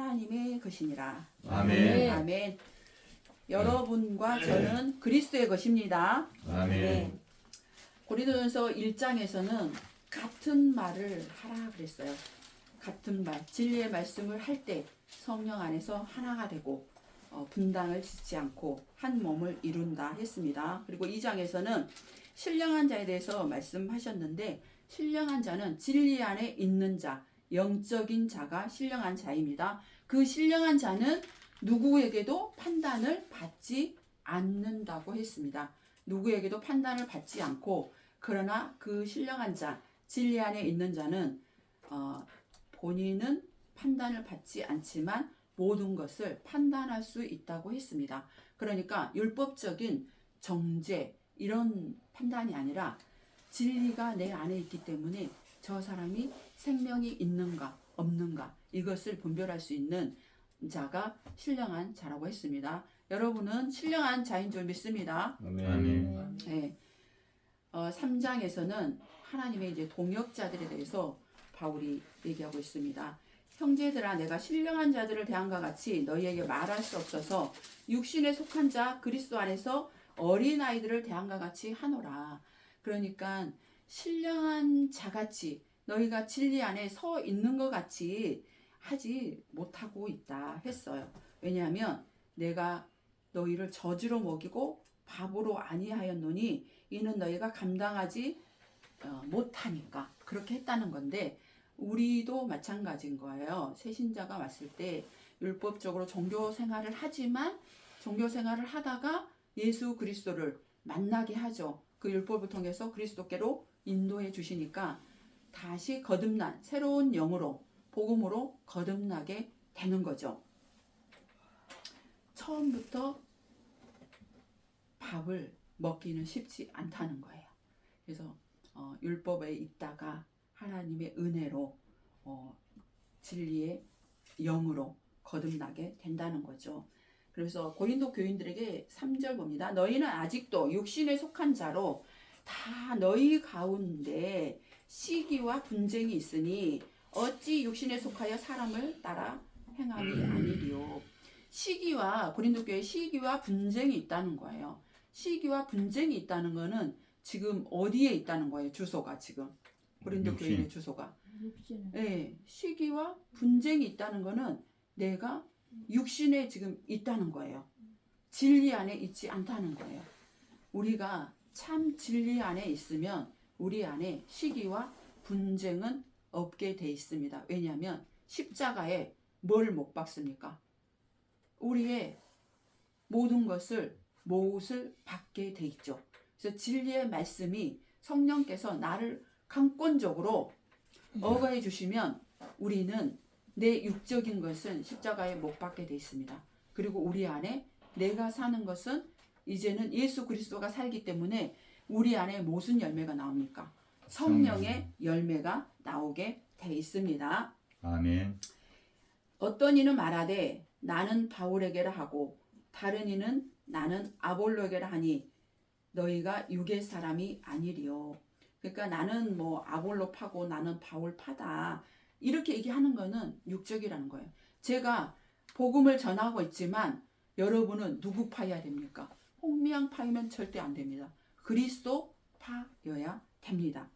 하나님의 것이니라. 아멘. 아멘. 여러분과 저는 그리스도의 것입니다. 아멘. 고린도전서 1장에서는 같은 말을 하라 그랬어요. 같은 말, 진리의 말씀을 할 때 성령 안에서 하나가 되고 분당을 짓지 않고 한 몸을 이룬다 했습니다. 그리고 2장에서는 신령한 자에 대해서 말씀하셨는데, 신령한 자는 진리 안에 있는 자, 영적인 자가 신령한 자입니다. 그 신령한 자는 누구에게도 판단을 받지 않는다고 했습니다. 누구에게도 판단을 받지 않고, 그러나 그 신령한 자, 진리 안에 있는 자는 본인은 판단을 받지 않지만 모든 것을 판단할 수 있다고 했습니다. 그러니까 율법적인 정죄 이런 판단이 아니라 진리가 내 안에 있기 때문에 저 사람이 생명이 있는가 없는가 이것을 분별할 수 있는 자가 신령한 자라고 했습니다. 여러분은 신령한 자인 줄 믿습니다. 아멘. 네. 3장에서는 하나님의 이제 동역자들에 대해서 바울이 얘기하고 있습니다. 형제들아, 내가 신령한 자들을 대함과 같이 너희에게 말할 수 없어서 육신에 속한 자 그리스도 안에서 어린아이들을 대함과 같이 하노라. 그러니까 신령한 자같이 너희가 진리 안에 서 있는 것 같이 하지 못하고 있다 했어요. 왜냐하면 내가 너희를 저주로 먹이고 밥으로 아니하였노니 이는 너희가 감당하지 못하니까 그렇게 했다는 건데, 우리도 마찬가지인 거예요. 새신자가 왔을 때 율법적으로 종교 생활을 하지만 종교 생활을 하다가 예수 그리스도를 만나게 하죠. 그 율법을 통해서 그리스도께로 인도해 주시니까 다시 거듭난 새로운 영으로 복음으로 거듭나게 되는 거죠. 처음부터 밥을 먹기는 쉽지 않다는 거예요. 그래서 율법에 있다가 하나님의 은혜로 진리의 영으로 거듭나게 된다는 거죠. 그래서 고린도 교인들에게 3절 봅니다. 너희는 아직도 육신에 속한 자로 다 너희 가운데 시기와 분쟁이 있으니 어찌 육신에 속하여 사람을 따라 행함이 아니리요. 시기와 고린도 교회에 시기와 분쟁이 있다는 거예요. 시기와 분쟁이 있다는 거는 지금 어디에 있다는 거예요? 주소가 지금 고린도 교회의 주소가. 네, 시기와 분쟁이 있다는 거는 내가 육신에 지금 있다는 거예요. 진리 안에 있지 않다는 거예요. 우리가 참 진리 안에 있으면 우리 안에 시기와 분쟁은 없게 돼 있습니다. 왜냐하면 십자가에 뭘 못 박습니까? 우리의 모든 것을 몫을 받게 돼 있죠. 그래서 진리의 말씀이 성령께서 나를 강권적으로 어거해 주시면 우리는 내 육적인 것은 십자가에 못 박게 돼 있습니다. 그리고 우리 안에 내가 사는 것은 이제는 예수 그리스도가 살기 때문에 우리 안에 무슨 열매가 나옵니까? 성령의 열매가 나오게 돼 있습니다. 아멘. 어떤 이는 말하되 나는 바울에게라 하고 다른 이는 나는 아볼로에게라 하니 너희가 육의 사람이 아니리요. 그러니까 나는 뭐 아볼로 파고 나는 바울 파다 이렇게 얘기하는 거는 육적이라는 거예요. 제가 복음을 전하고 있지만 여러분은 누구 파야 됩니까? 홍미양 파이면 절대 안 됩니다. 그리스도 파여야 됩니다.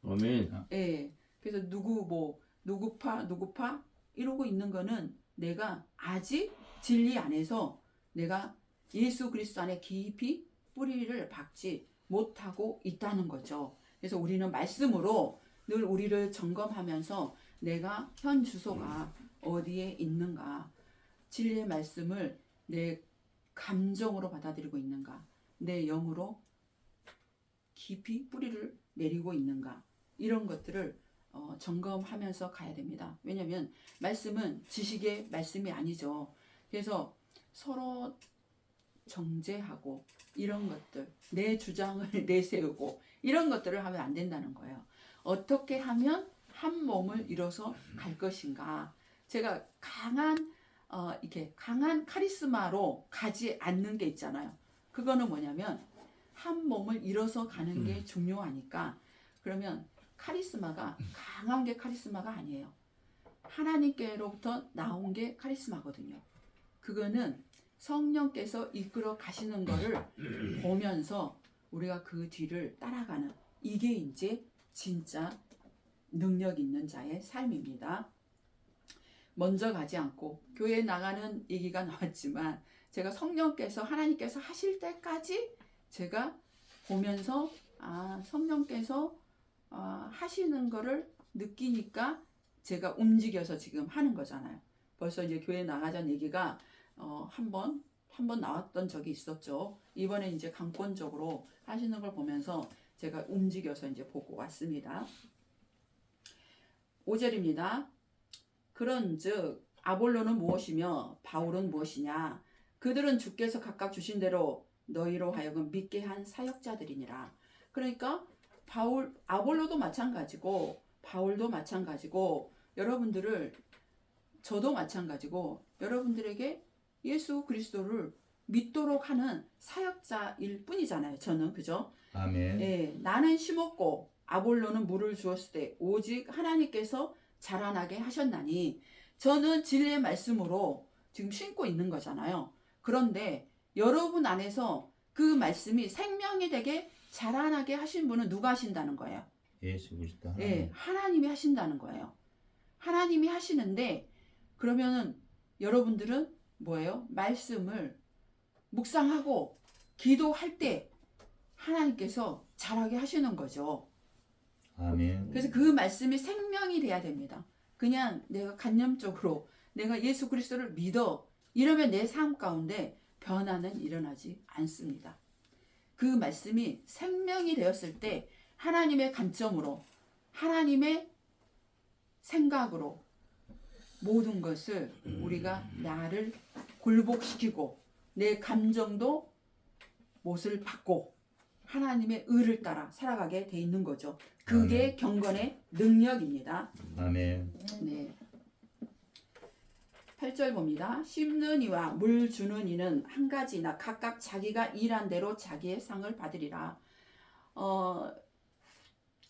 아멘. 예. 그래서 누구 파 이러고 있는 거는 내가 아직 진리 안에서 내가 예수 그리스도 안에 깊이 뿌리를 박지 못하고 있다는 거죠. 그래서 우리는 말씀으로 늘 우리를 점검하면서 내가 현 주소가 어디에 있는가, 진리의 말씀을 내 감정으로 받아들이고 있는가, 내 영으로 깊이 뿌리를 내리고 있는가, 이런 것들을 점검하면서 가야 됩니다. 왜냐하면 말씀은 지식의 말씀이 아니죠. 그래서 서로 정죄하고 이런 것들, 내 주장을 내세우고 이런 것들을 하면 안 된다는 거예요. 어떻게 하면 한 몸을 이뤄서 갈 것인가. 제가 이렇게 강한 카리스마로 가지 않는 게 있잖아요. 그거는 뭐냐면 한 몸을 이뤄서 가는 게 중요하니까. 그러면 카리스마가 강한 게 카리스마가 아니에요. 하나님께로부터 나온 게 카리스마거든요. 그거는 성령께서 이끌어 가시는 거를 보면서 우리가 그 뒤를 따라가는, 이게 이제 진짜 능력 있는 자의 삶입니다. 먼저 가지 않고 교회에 나가는 얘기가 나왔지만, 제가 성령께서, 하나님께서 하실 때까지 제가 보면서 성령께서 하시는 거를 느끼니까 제가 움직여서 지금 하는 거잖아요. 벌써 이제 교회 나가자는 얘기가 한 번 나왔던 적이 있었죠. 이번에 이제 강권적으로 하시는 걸 보면서 제가 움직여서 이제 보고 왔습니다. 5절입니다. 그런즉 아볼로는 무엇이며 바울은 무엇이냐? 그들은 주께서 각각 주신 대로 너희로 하여금 믿게 한 사역자들이니라. 그러니까 아볼로도 마찬가지고 바울도 마찬가지고 여러분들을, 저도 마찬가지고 여러분들에게 예수 그리스도를 믿도록 하는 사역자일 뿐이잖아요. 저는, 그죠? 아멘. 예, 나는 심었고 아볼로는 물을 주었을 때 오직 하나님께서 자라나게 하셨나니, 저는 진리의 말씀으로 지금 심고 있는 거잖아요. 그런데 여러분 안에서 그 말씀이 생명이 되게 자라나게 하신 분은 누가 하신다는 거예요? 예수 그리스도 하나님. 예, 하나님이 하신다는 거예요. 하나님이 하시는데, 그러면은 여러분들은 뭐예요? 말씀을 묵상하고 기도할 때 하나님께서 자라게 하시는 거죠. 아멘. 그래서 그 말씀이 생명이 돼야 됩니다. 그냥 내가 간념적으로 내가 예수 그리스도를 믿어 이러면 내 삶 가운데 변화는 일어나지 않습니다. 그 말씀이 생명이 되었을 때 하나님의 관점으로, 하나님의 생각으로 모든 것을 우리가 나를 굴복시키고 내 감정도 못을 받고 하나님의 의를 따라 살아가게 돼 있는 거죠. 그게 경건의 능력입니다. 아멘. 네. 8절 봅니다. 심는 이와 물 주는 이는 한 가지나 각각 자기가 일한 대로 자기의 상을 받으리라.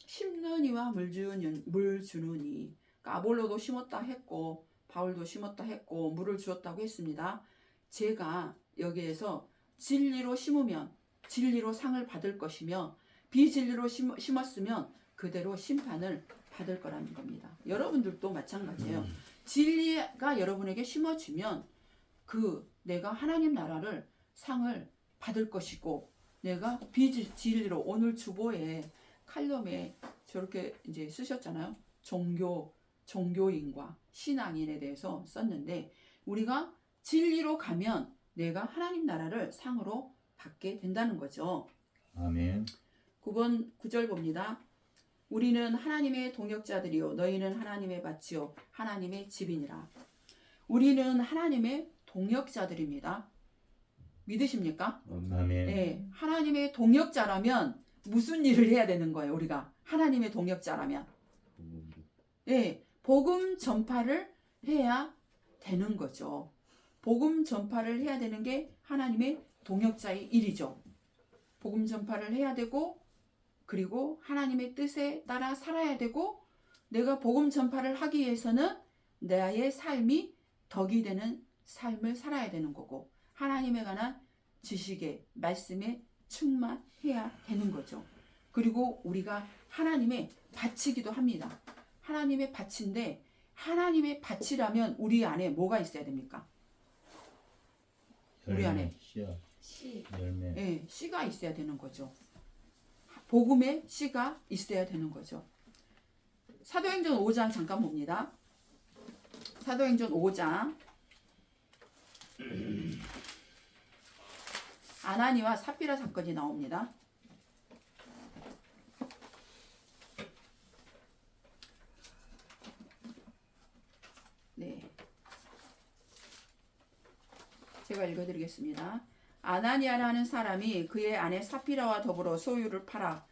심는 이와 물 주는 이, 그러니까 아볼로도 심었다 했고 바울도 심었다 했고 물을 주었다고 했습니다. 제가 여기에서 진리로 심으면 진리로 상을 받을 것이며 비진리로 심었으면 그대로 심판을 받을 거라는 겁니다. 여러분들도 마찬가지예요. 진리가 여러분에게 심어지면 내가 하나님 나라를 상을 받을 것이고, 내가 비진리로, 오늘 주보에 칼럼에 저렇게 이제 쓰셨잖아요. 종교인과 신앙인에 대해서 썼는데, 우리가 진리로 가면 내가 하나님 나라를 상으로 받게 된다는 거죠. 아멘. 9절 봅니다. 우리는 하나님의 동역자들이요 너희는 하나님의 밭이요 하나님의 집이니라. 우리는 하나님의 동역자들입니다. 믿으십니까? 아멘. 네, 하나님의 동역자라면 무슨 일을 해야 되는 거예요? 우리가 하나님의 동역자라면 네, 복음 전파를 해야 되는 거죠. 복음 전파를 해야 되는 게 하나님의 동역자의 일이죠. 복음 전파를 해야 되고, 그리고 하나님의 뜻에 따라 살아야 되고, 내가 복음 전파를 하기 위해서는 나의 삶이 덕이 되는 삶을 살아야 되는 거고, 하나님에 관한 지식에, 말씀에 충만해야 되는 거죠. 그리고 우리가 하나님의 밭이기도 합니다. 하나님의 밭인데, 하나님의 밭이라면 우리 안에 뭐가 있어야 됩니까? 우리 안에 씨. 열매. 네, 씨가 있어야 되는 거죠. 복음의 씨가 있어야 되는 거죠. 사도행전 5장 잠깐 봅니다. 사도행전 5장 아나니와 삽비라 사건이 나옵니다. 네, 제가 읽어드리겠습니다. 아나니아라는 사람이 그의 아내 삽비라와 더불어 소유를 팔아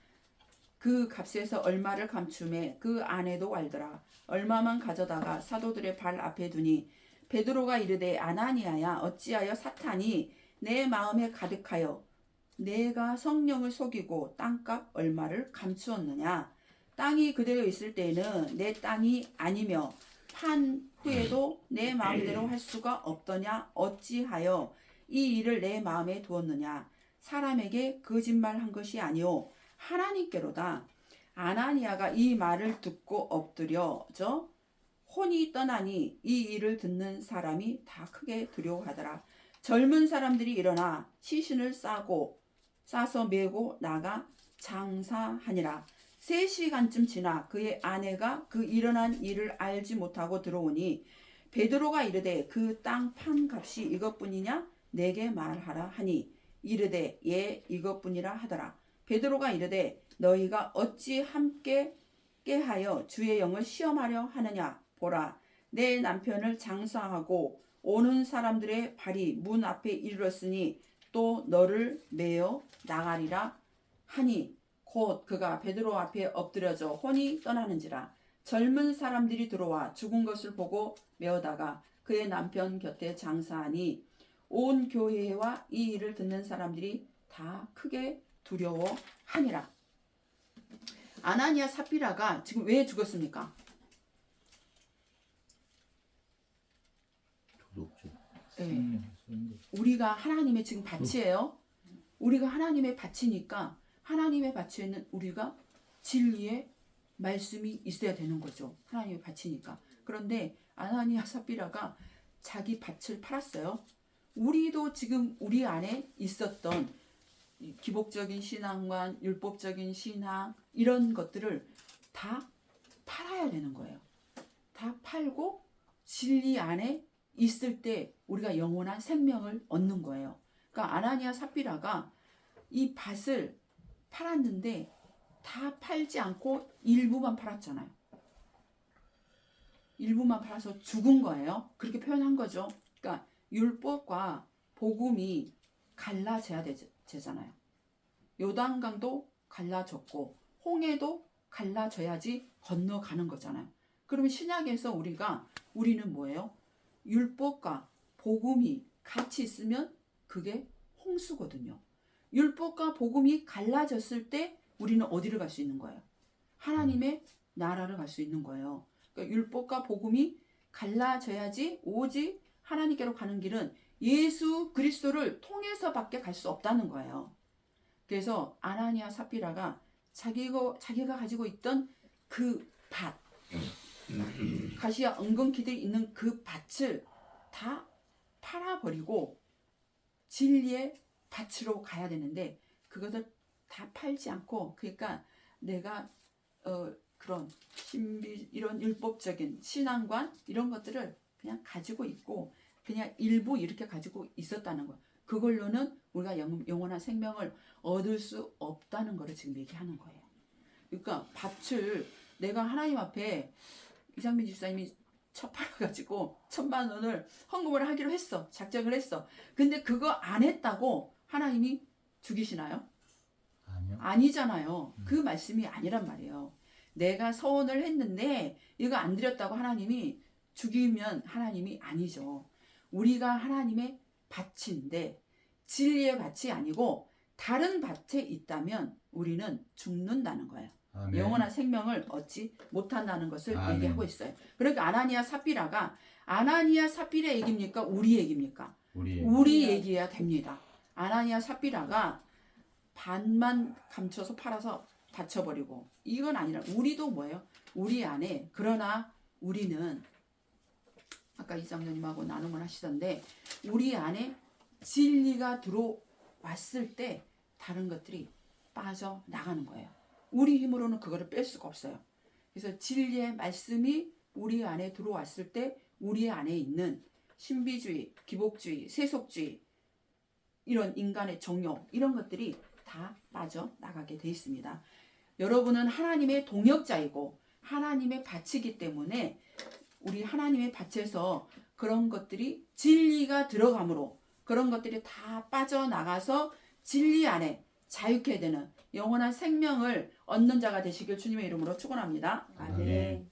그 값에서 얼마를 감춤해 그 아내도 알더라. 얼마만 가져다가 사도들의 발 앞에 두니 베드로가 이르되 아나니아야 어찌하여 사탄이 내 마음에 가득하여 내가 성령을 속이고 땅값 얼마를 감추었느냐. 땅이 그대로 있을 때에는 내 땅이 아니며 판 후에도 내 마음대로 할 수가 없더냐? 어찌하여 이 일을 내 마음에 두었느냐? 사람에게 거짓말한 것이 아니오 하나님께로다. 아나니아가 이 말을 듣고 엎드려져 혼이 떠나니 이 일을 듣는 사람이 다 크게 두려워하더라. 젊은 사람들이 일어나 시신을 싸서 메고 나가 장사하니라. 3시간쯤 지나 그의 아내가 그 일어난 일을 알지 못하고 들어오니 베드로가 이르되 그 땅 판 값이 이것뿐이냐? 내게 말하라 하니 이르되 예 이것뿐이라 하더라. 베드로가 이르되 너희가 어찌 함께 깨하여 주의 영을 시험하려 하느냐? 보라 내 남편을 장사하고 오는 사람들의 발이 문 앞에 이르렀으니 또 너를 메어 나가리라 하니 곧 그가 베드로 앞에 엎드려져 혼이 떠나는지라. 젊은 사람들이 들어와 죽은 것을 보고 메어다가 그의 남편 곁에 장사하니 온 교회와 이 일을 듣는 사람들이 다 크게 두려워하니라. 아나니아 삽비라가 지금 왜 죽었습니까? 도덕적. 네. 우리가 하나님의 지금 밭이에요. 우리가 하나님의 밭이니까 하나님의 밭에 있는 우리가 진리의 말씀이 있어야 되는 거죠. 하나님의 밭이니까. 그런데 아나니아 삽비라가 자기 밭을 팔았어요. 우리도 지금 우리 안에 있었던 기복적인 신앙관, 율법적인 신앙 이런 것들을 다 팔아야 되는 거예요. 다 팔고 진리 안에 있을 때 우리가 영원한 생명을 얻는 거예요. 그러니까 아나니아 삽비라가 이 밭을 팔았는데 다 팔지 않고 일부만 팔았잖아요. 일부만 팔아서 죽은 거예요. 그렇게 표현한 거죠. 그러니까 율법과 복음이 갈라져야 되잖아요. 요단강도 갈라졌고 홍해도 갈라져야지 건너가는 거잖아요. 그러면 신약에서 우리는 뭐예요? 율법과 복음이 같이 있으면 그게 홍수거든요. 율법과 복음이 갈라졌을 때 우리는 어디를 갈 수 있는 거예요? 하나님의 나라를 갈 수 있는 거예요. 그러니까 율법과 복음이 갈라져야지 오직 하나님께로 가는 길은 예수 그리스도를 통해서밖에 갈 수 없다는 거예요. 그래서 아나니아 삽비라가 자기가 가지고 있던 그 밭, 가시와 은근키들이 있는 그 밭을 다 팔아버리고 진리의 밭으로 가야 되는데 그것을 다 팔지 않고 그러니까 내가 그런 신비 이런 율법적인 신앙관 이런 것들을 그냥 가지고 있고 그냥 일부 이렇게 가지고 있었다는 거. 그걸로는 우리가 영원한 생명을 얻을 수 없다는 거를 지금 얘기하는 거예요. 그러니까 밭을 내가 하나님 앞에 이상민 집사님이 팔아가지고 1,000만 원을 헌금을 하기로 했어. 작정을 했어. 근데 그거 안 했다고 하나님이 죽이시나요? 아니요. 아니잖아요. 그 말씀이 아니란 말이에요. 내가 서원을 했는데 이거 안 드렸다고 하나님이 죽이면 하나님이 아니죠. 우리가 하나님의 밭인데 진리의 밭이 아니고 다른 밭에 있다면 우리는 죽는다는 거예요. 아멘. 영원한 생명을 얻지 못한다는 것을 아멘. 얘기하고 있어요. 그러니까 아나니아 삽비라가 아나니아 삽비라 얘기입니까? 우리 얘기입니까? 우리 얘기해야 됩니다. 아나니아 삽비라가 반만 감춰서 팔아서 바쳐버리고 이건 아니라 우리도 뭐예요? 우리 안에 그러나 우리는 아까 이장로님하고 나눔을 하시던데 우리 안에 진리가 들어왔을 때 다른 것들이 빠져나가는 거예요. 우리 힘으로는 그거를 뺄 수가 없어요. 그래서 진리의 말씀이 우리 안에 들어왔을 때 우리 안에 있는 신비주의, 기복주의, 세속주의 이런 인간의 정욕 이런 것들이 다 빠져나가게 돼 있습니다. 여러분은 하나님의 동역자이고 하나님의 밭이기 때문에 우리 하나님의 밭에서 그런 것들이 진리가 들어감으로 그런 것들이 다 빠져나가서 진리 안에 자유케 되는 영원한 생명을 얻는 자가 되시길 주님의 이름으로 축원합니다. 아멘.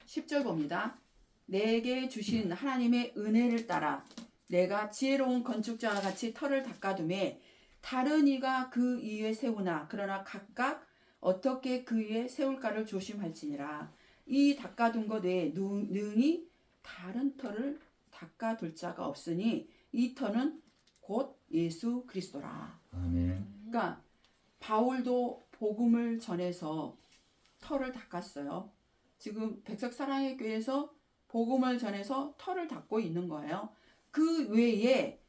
10절 봅니다. 내게 주신 하나님의 은혜를 따라 내가 지혜로운 건축자와 같이 터를 닦아두매 다른 이가 그 위에 세우나 그러나 각각 어떻게 그 위에 세울까를 조심할지니라. 이 닦아둔 것 외에 능히 다른 터를 닦아둘 자가 없으니 이 터는 곧 예수 그리스도라. 아멘. 그러니까 바울도 복음을 전해서 터를 닦았어요. 지금 백석사랑의 교회에서 복음을 전해서 터를 닦고 있는 거예요. 그 외에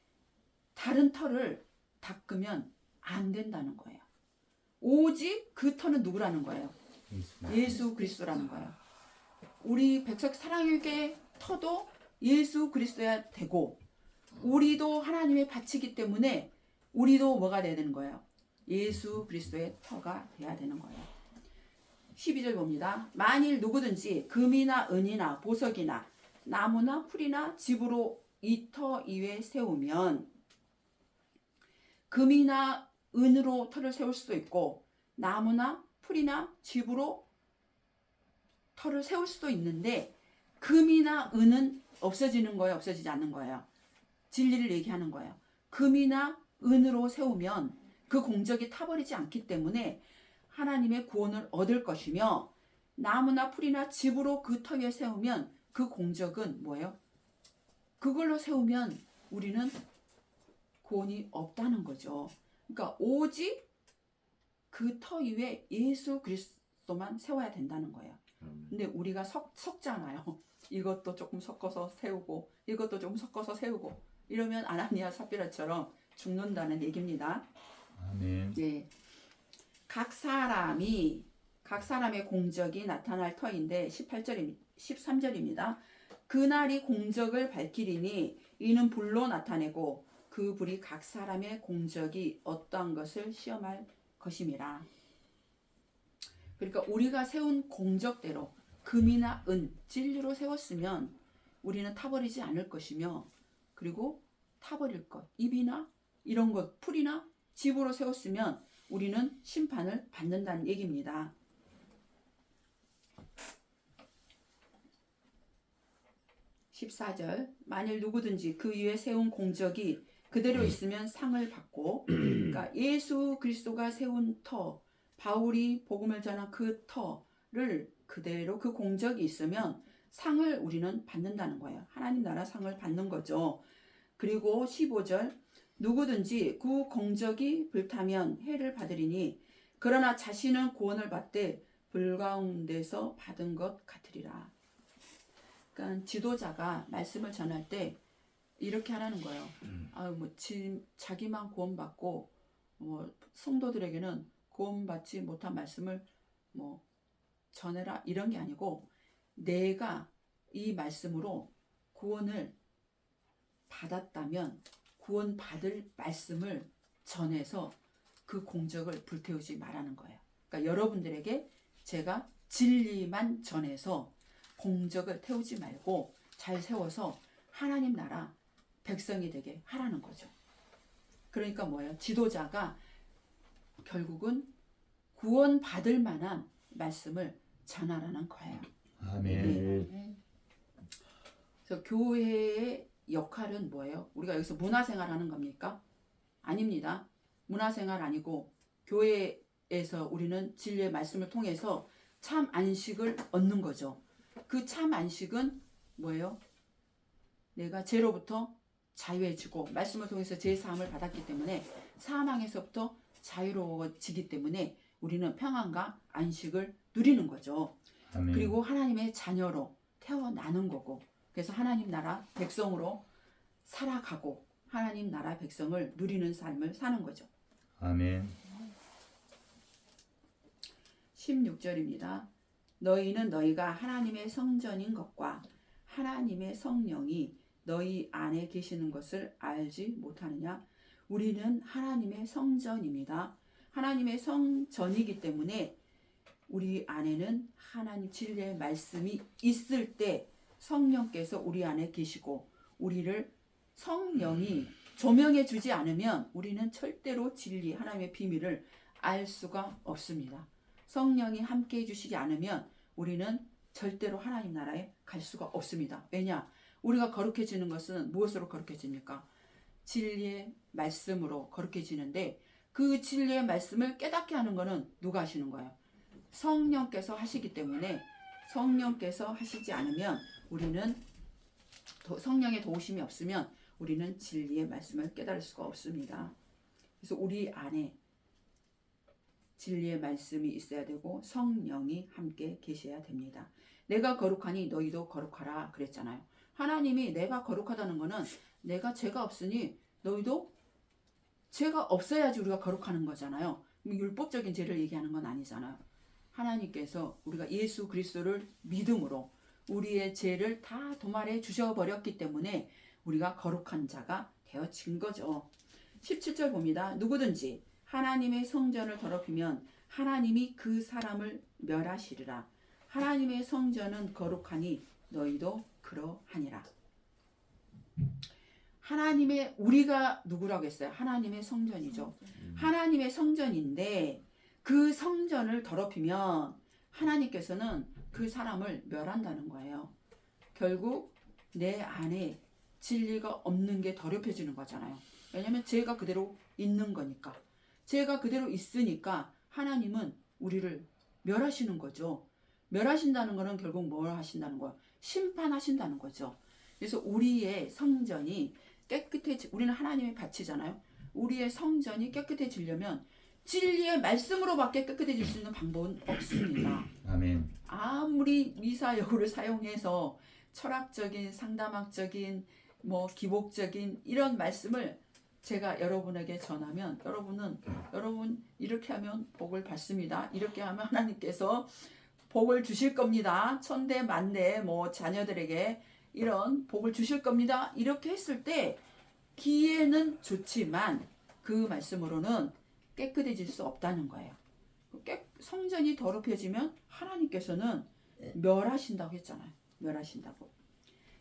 다른 터를 닦으면 안 된다는 거예요. 오직 그 터는 누구라는 거예요? 예수 그리스도라는 거예요. 우리 백석사랑의 교회 터도 예수 그리스도야 되고, 우리도 하나님의 밭이기 때문에 우리도 뭐가 돼야 되는 거예요? 예수 그리스도의 터가 돼야 되는 거예요. 12절 봅니다. 만일 누구든지 금이나 은이나 보석이나 나무나 풀이나 집으로 이 터 위에 세우면, 금이나 은으로 터를 세울 수도 있고 나무나 풀이나 집으로 터를 세울 수도 있는데, 금이나 은은 없어지는 거예요, 없어지지 않는 거예요? 진리를 얘기하는 거예요. 금이나 은으로 세우면 그 공적이 타버리지 않기 때문에 하나님의 구원을 얻을 것이며, 나무나 풀이나 집으로 그 터 위에 세우면 그 공적은 뭐예요? 그걸로 세우면 우리는 구원이 없다는 거죠. 그러니까 오직 그 터 위에 예수 그리스도만 세워야 된다는 거예요. 근데 우리가 섞잖아요. 이것도 조금 섞어서 세우고 이것도 조금 섞어서 세우고 이러면 아나니아 삽비라처럼 죽는다는 얘기입니다. 아멘. 예. 각 사람의 공적이 나타날 터인데 13절입니다. 그날이 공적을 밝히리니 이는 불로 나타내고 그 불이 각 사람의 공적이 어떠한 것을 시험할 것임이라. 그러니까 우리가 세운 공적대로 금이나 은, 진리로 세웠으면 우리는 타버리지 않을 것이며, 그리고 타버릴 것, 입이나 이런 것, 풀이나 집으로 세웠으면 우리는 심판을 받는다는 얘기입니다. 14절, 만일 누구든지 그 위에 세운 공적이 그대로 있으면 상을 받고, 그러니까 예수 그리스도가 세운 터, 바울이 복음을 전한 그 터를 그대로 그 공적이 있으면 상을 우리는 받는다는 거예요. 하나님 나라 상을 받는 거죠. 그리고 15절, 누구든지 그 공적이 불타면 해를 받으리니 그러나 자신은 구원을 받되 불 가운데서 받은 것 같으리라. 그러니까 지도자가 말씀을 전할 때 이렇게 하라는 거예요. 자기만 구원받고 성도들에게는 구원받지 못한 말씀을 전해라 이런 게 아니고, 내가 이 말씀으로 구원을 받았다면 구원받을 말씀을 전해서 그 공적을 불태우지 말라는 거예요. 그러니까 여러분들에게 제가 진리만 전해서 공적을 태우지 말고 잘 세워서 하나님 나라 백성이 되게 하라는 거죠. 그러니까 뭐예요? 지도자가 결국은 구원받을 만한 말씀을 전하라는 거예요. 아멘. 네. 그래서 교회의 역할은 뭐예요? 우리가 여기서 문화생활 하는 겁니까? 아닙니다. 문화생활 아니고 교회에서 우리는 진리의 말씀을 통해서 참 안식을 얻는 거죠. 그 참 안식은 뭐예요? 내가 죄로부터 자유해지고 말씀을 통해서 제 사함을 받았기 때문에 사망에서부터 자유로워지기 때문에 우리는 평안과 안식을 누리는 거죠. 아멘. 그리고 하나님의 자녀로 태어나는 거고, 그래서 하나님 나라 백성으로 살아가고 하나님 나라 백성을 누리는 삶을 사는 거죠. 아멘. 16절입니다. 너희는 너희가 하나님의 성전인 것과 하나님의 성령이 너희 안에 계시는 것을 알지 못하느냐? 우리는 하나님의 성전입니다. 하나님의 성전이기 때문에 우리 안에는 하나님 진리의 말씀이 있을 때 성령께서 우리 안에 계시고, 우리를 성령이 조명해 주지 않으면 우리는 절대로 진리 하나님의 비밀을 알 수가 없습니다. 성령이 함께 해주시지 않으면 우리는 절대로 하나님 나라에 갈 수가 없습니다. 왜냐? 우리가 거룩해지는 것은 무엇으로 거룩해집니까? 진리의 말씀으로 거룩해지는데, 그 진리의 말씀을 깨닫게 하는 거는 누가 하시는 거예요? 성령께서 하시기 때문에 성령께서 하시지 않으면 우리는 성령의 도우심이 없으면 우리는 진리의 말씀을 깨달을 수가 없습니다. 그래서 우리 안에 진리의 말씀이 있어야 되고 성령이 함께 계셔야 됩니다. 내가 거룩하니 너희도 거룩하라 그랬잖아요. 하나님이 내가 거룩하다는 거는 내가 죄가 없으니 너희도 죄가 없어야지 우리가 거룩하는 거잖아요. 율법적인 죄를 얘기하는 건 아니잖아요. 하나님께서 우리가 예수 그리스도를 믿음으로 우리의 죄를 다 도말해 주셔버렸기 때문에 우리가 거룩한 자가 되어진 거죠. 17절 봅니다. 누구든지 하나님의 성전을 더럽히면 하나님이 그 사람을 멸하시리라. 하나님의 성전은 거룩하니 너희도 그러하니라. 하나님의 우리가 누구라고 했어요? 하나님의 성전이죠. 하나님의 성전인데 그 성전을 더럽히면 하나님께서는 그 사람을 멸한다는 거예요. 결국 내 안에 진리가 없는 게 더럽혀지는 거잖아요. 왜냐하면 죄가 그대로 있는 거니까. 죄가 그대로 있으니까 하나님은 우리를 멸하시는 거죠. 멸하신다는 거는 결국 뭘 하신다는 거예요? 심판하신다는 거죠. 그래서 우리의 성전이 우리는 하나님의 밭이잖아요. 우리의 성전이 깨끗해지려면 진리의 말씀으로밖에 깨끗해질 수 있는 방법은 없습니다. 아멘. 아무리 미사여구를 사용해서 철학적인, 상담학적인, 기복적인 이런 말씀을 제가 여러분에게 전하면 여러분 이렇게 하면 복을 받습니다. 이렇게 하면 하나님께서 복을 주실 겁니다. 천대 만대 자녀들에게 이런 복을 주실 겁니다. 이렇게 했을 때 귀에는 좋지만 그 말씀으로는 깨끗해질 수 없다는 거예요. 성전이 더럽혀지면 하나님께서는 멸하신다고 했잖아요. 멸하신다고.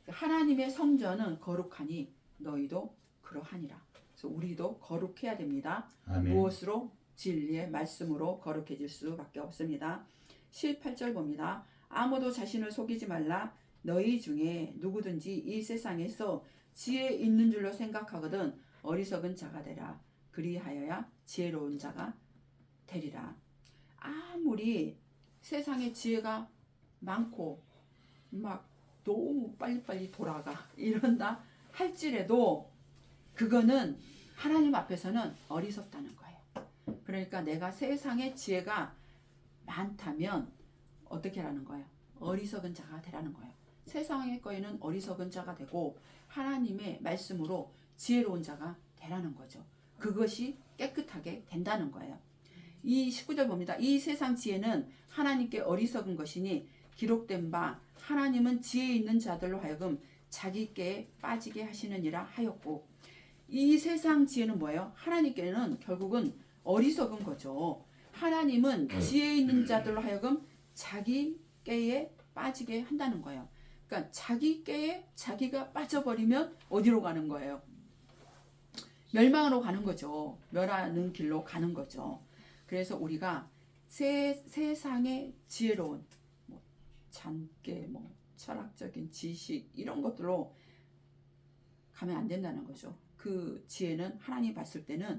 하나님의 성전은 거룩하니 너희도 그러하니라. 그래서 우리도 거룩해야 됩니다. 아멘. 무엇으로? 진리의 말씀으로 거룩해질 수밖에 없습니다. 18절 봅니다. 아무도 자신을 속이지 말라. 너희 중에 누구든지 이 세상에서 지혜 있는 줄로 생각하거든 어리석은 자가 되라. 그리하여야 지혜로운 자가 되리라. 아무리 세상에 지혜가 많고 막 너무 빨리빨리 돌아가 이런다 할지라도 그거는 하나님 앞에서는 어리석다는 거예요. 그러니까 내가 세상에 지혜가 많다면 어떻게 하라는 거예요? 어리석은 자가 되라는 거예요. 세상의 거에는 어리석은 자가 되고 하나님의 말씀으로 지혜로운 자가 되라는 거죠. 그것이 깨끗하게 된다는 거예요. 이 19절 봅니다. 이 세상 지혜는 하나님께 어리석은 것이니 기록된 바 하나님은 지혜 있는 자들로 하여금 자기께 빠지게 하시느니라 하였고, 이 세상 지혜는 뭐예요? 하나님께는 결국은 어리석은 거죠. 하나님은 지혜 있는 자들로 하여금 자기께에 빠지게 한다는 거예요. 그러니까 자기께에 자기가 빠져버리면 어디로 가는 거예요? 멸망으로 가는 거죠. 멸하는 길로 가는 거죠. 그래서 우리가 세상의 지혜로운 잔깨, 철학적인 지식 이런 것들로 가면 안 된다는 거죠. 그 지혜는 하나님 봤을 때는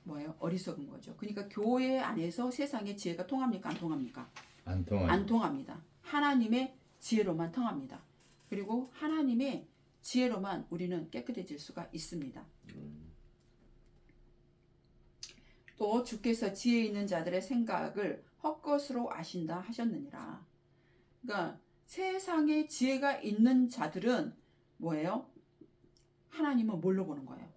뭐예요? 어리석은 거죠. 그러니까 교회 안에서 세상의 지혜가 통합니까? 안 통합니까? 안 통하죠. 안 통합니다. 하나님의 지혜로만 통합니다. 그리고 하나님의 지혜로만 우리는 깨끗해질 수가 있습니다. 또 주께서 지혜 있는 자들의 생각을 헛것으로 아신다 하셨느니라. 그러니까 세상에 지혜가 있는 자들은 뭐예요? 하나님은 뭘로 보는 거예요?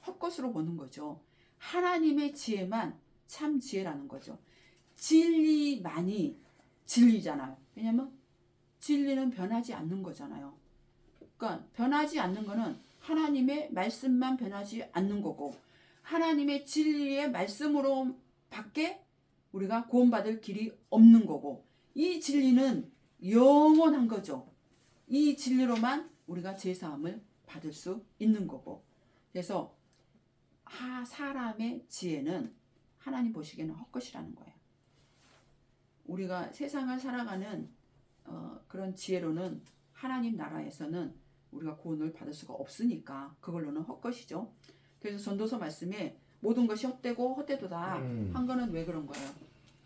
헛것으로 보는 거죠. 하나님의 지혜만 참 지혜라는 거죠. 진리만이 진리잖아요. 왜냐면 진리는 변하지 않는 거잖아요. 그러니까 변하지 않는 거는 하나님의 말씀만 변하지 않는 거고, 하나님의 진리의 말씀으로 밖에 우리가 구원받을 길이 없는 거고, 이 진리는 영원한 거죠. 이 진리로만 우리가 제사함을 받을 수 있는 거고. 그래서 사람의 지혜는 하나님 보시기에는 헛것이라는 거예요. 우리가 세상을 살아가는 그런 지혜로는 하나님 나라에서는 우리가 구원을 받을 수가 없으니까 그걸로는 헛것이죠. 그래서 전도서 말씀에 모든 것이 헛되고 헛되도다 한 거는 왜 그런 거예요?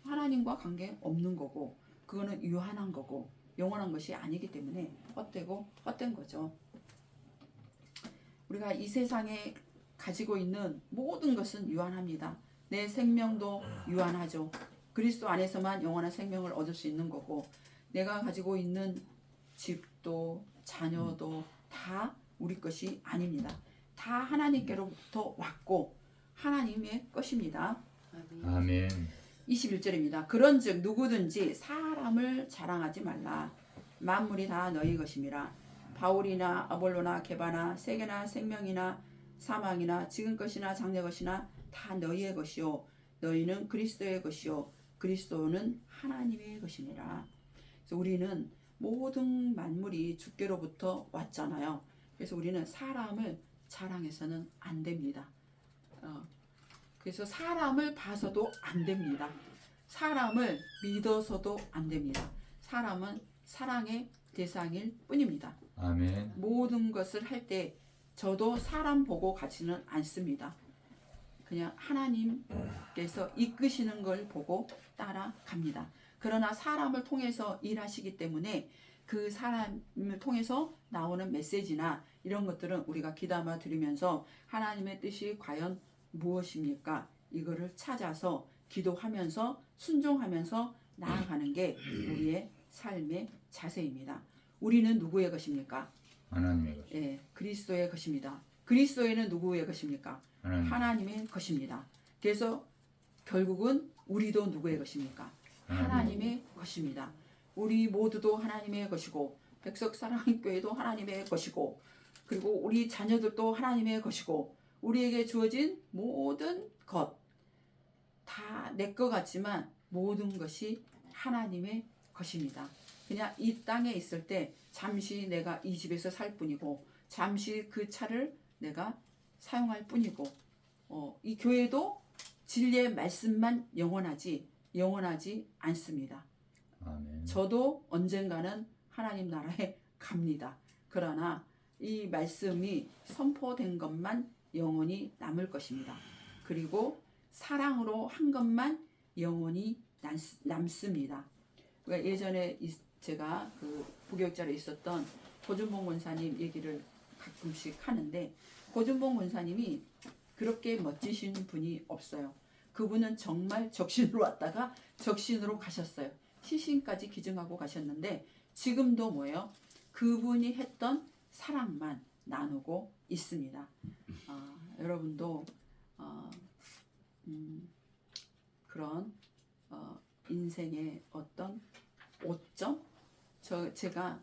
하나님과 관계 없는 거고 그거는 유한한 거고 영원한 것이 아니기 때문에 헛되고 헛된 거죠. 우리가 이 세상에 가지고 있는 모든 것은 유한합니다. 내 생명도 유한하죠. 그리스도 안에서만 영원한 생명을 얻을 수 있는 거고 내가 가지고 있는 집도 자녀도 다 우리 것이 아닙니다. 다 하나님께로부터 왔고 하나님의 것입니다. 아멘. 21절입니다. 그런즉 누구든지 사람을 자랑하지 말라. 만물이 다 너희 것임이라. 바울이나 아볼로나 게바나 세계나 생명이나 사망이나 지금 것이나 장래 것이나 다 너희의 것이요 너희는 그리스도의 것이요 그리스도는 하나님의 것이니라. 그래서 우리는 모든 만물이 주께로부터 왔잖아요. 그래서 우리는 사람을 자랑해서는 안 됩니다. 그래서 사람을 봐서도 안 됩니다. 사람을 믿어서도 안 됩니다. 사람은 사랑의 대상일 뿐입니다. 아멘. 모든 것을 할 때 저도 사람 보고 가지는 않습니다. 그냥 하나님께서 이끄시는 걸 보고 따라갑니다. 그러나 사람을 통해서 일하시기 때문에 그 사람을 통해서 나오는 메시지나 이런 것들은 우리가 귀담아 들으면서 하나님의 뜻이 과연 무엇입니까? 이거를 찾아서 기도하면서 순종하면서 나아가는 게 우리의 삶의 자세입니다. 우리는 누구의 것입니까? 하나님의 것. 예, 그리스도의 것입니다. 그리스도에는 누구의 것입니까? 하나님의 것입니다. 그래서 결국은 우리도 누구의 것입니까? 하나님의 것입니다. 우리 모두도 하나님의 것이고 백석사랑교회도 하나님의 것이고 그리고 우리 자녀들도 하나님의 것이고 우리에게 주어진 모든 것 다 내 것 같지만 모든 것이 하나님의 것입니다. 그냥 이 땅에 있을 때 잠시 내가 이 집에서 살 뿐이고 잠시 그 차를 내가 사용할 뿐이고 이 교회도 진리의 말씀만 영원하지 않습니다. 아멘. 저도 언젠가는 하나님 나라에 갑니다. 그러나 이 말씀이 선포된 것만 영원히 남을 것입니다. 그리고 사랑으로 한 것만 영원히 남습니다. 그러니까 예전에 제가 그 부교육자로 있었던 고준봉 권사님 얘기를 가끔씩 하는데 고준봉 권사님이 그렇게 멋지신 분이 없어요. 그분은 정말 적신으로 왔다가 적신으로 가셨어요. 시신까지 기증하고 가셨는데 지금도 뭐예요? 그분이 했던 사랑만 나누고 있습니다. 여러분도 그런 인생의 어떤 오점? 제가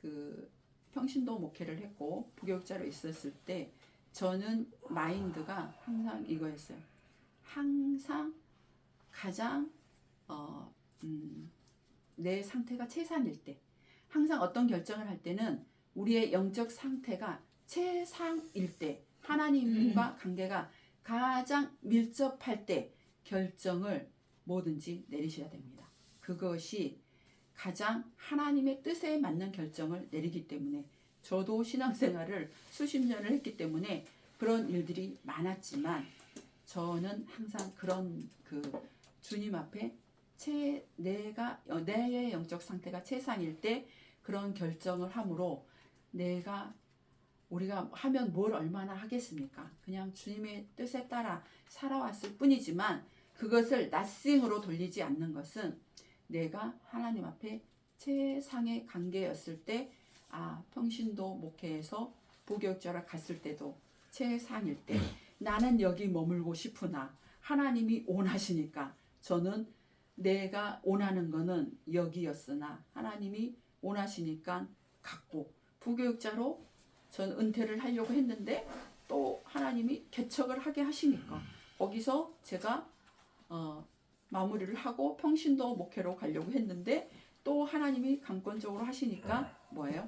그 평신도 목회를 했고 부교육자로 있었을 때 저는 마인드가 항상 이거였어요. 항상 가장 내 상태가 최상일 때 항상 어떤 결정을 할 때는 우리의 영적 상태가 최상일 때 하나님과 관계가 가장 밀접할 때 결정을 뭐든지 내리셔야 됩니다. 그것이 가장 하나님의 뜻에 맞는 결정을 내리기 때문에 저도 신앙생활을 수십 년을 했기 때문에 그런 일들이 많았지만 저는 항상 그런 그 주님 앞에 내의 영적 상태가 최상일 때 그런 결정을 함으로 우리가 하면 뭘 얼마나 하겠습니까? 그냥 주님의 뜻에 따라 살아왔을 뿐이지만 그것을 nothing으로 돌리지 않는 것은 내가 하나님 앞에 최상의 관계였을 때 평신도 목회에서 부교육자로 갔을 때도 최상일 때 나는 여기 머물고 싶으나 하나님이 원하시니까 저는 내가 원하는 거는 여기였으나 하나님이 원하시니까 갔고 부교육자로 전 은퇴를 하려고 했는데 또 하나님이 개척을 하게 하시니까 거기서 제가 마무리를 하고 평신도 목회로 가려고 했는데 또 하나님이 강권적으로 하시니까 뭐예요?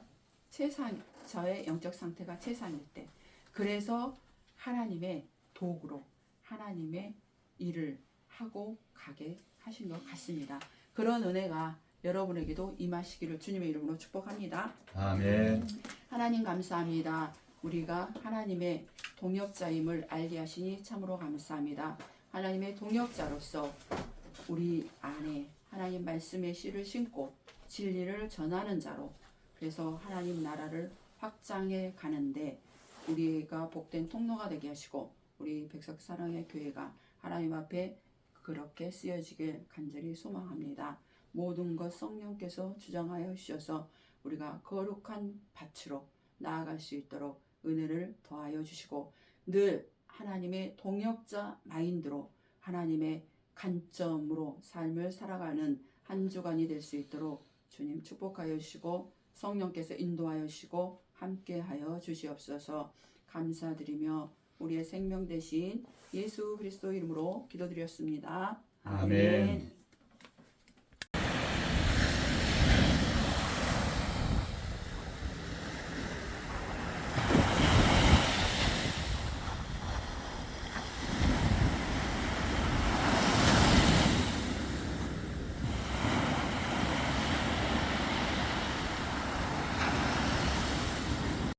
저의 영적 상태가 최상일 때 그래서 하나님의 도구로 하나님의 일을 하고 가게 하신 것 같습니다. 그런 은혜가 여러분에게도 임하시기를 주님의 이름으로 축복합니다. 아멘. 하나님 감사합니다. 우리가 하나님의 동역자임을 알게 하시니 참으로 감사합니다. 하나님의 동역자로서 우리 안에 하나님 말씀의 씨를 심고 진리를 전하는 자로, 그래서 하나님 나라를 확장해 가는데 우리가 복된 통로가 되게 하시고 우리 백석사랑의 교회가 하나님 앞에 그렇게 쓰여지길 간절히 소망합니다. 모든 것 성령께서 주장하여 주셔서 우리가 거룩한 밭으로 나아갈 수 있도록 은혜를 더하여 주시고 늘 하나님의 동역자 마인드로 하나님의 관점으로 삶을 살아가는 한 주간이 될 수 있도록 주님 축복하여 주시고 성령께서 인도하여 주시고 함께하여 주시옵소서. 감사드리며 우리의 생명 되신 예수 그리스도 이름으로 기도드렸습니다. 아멘.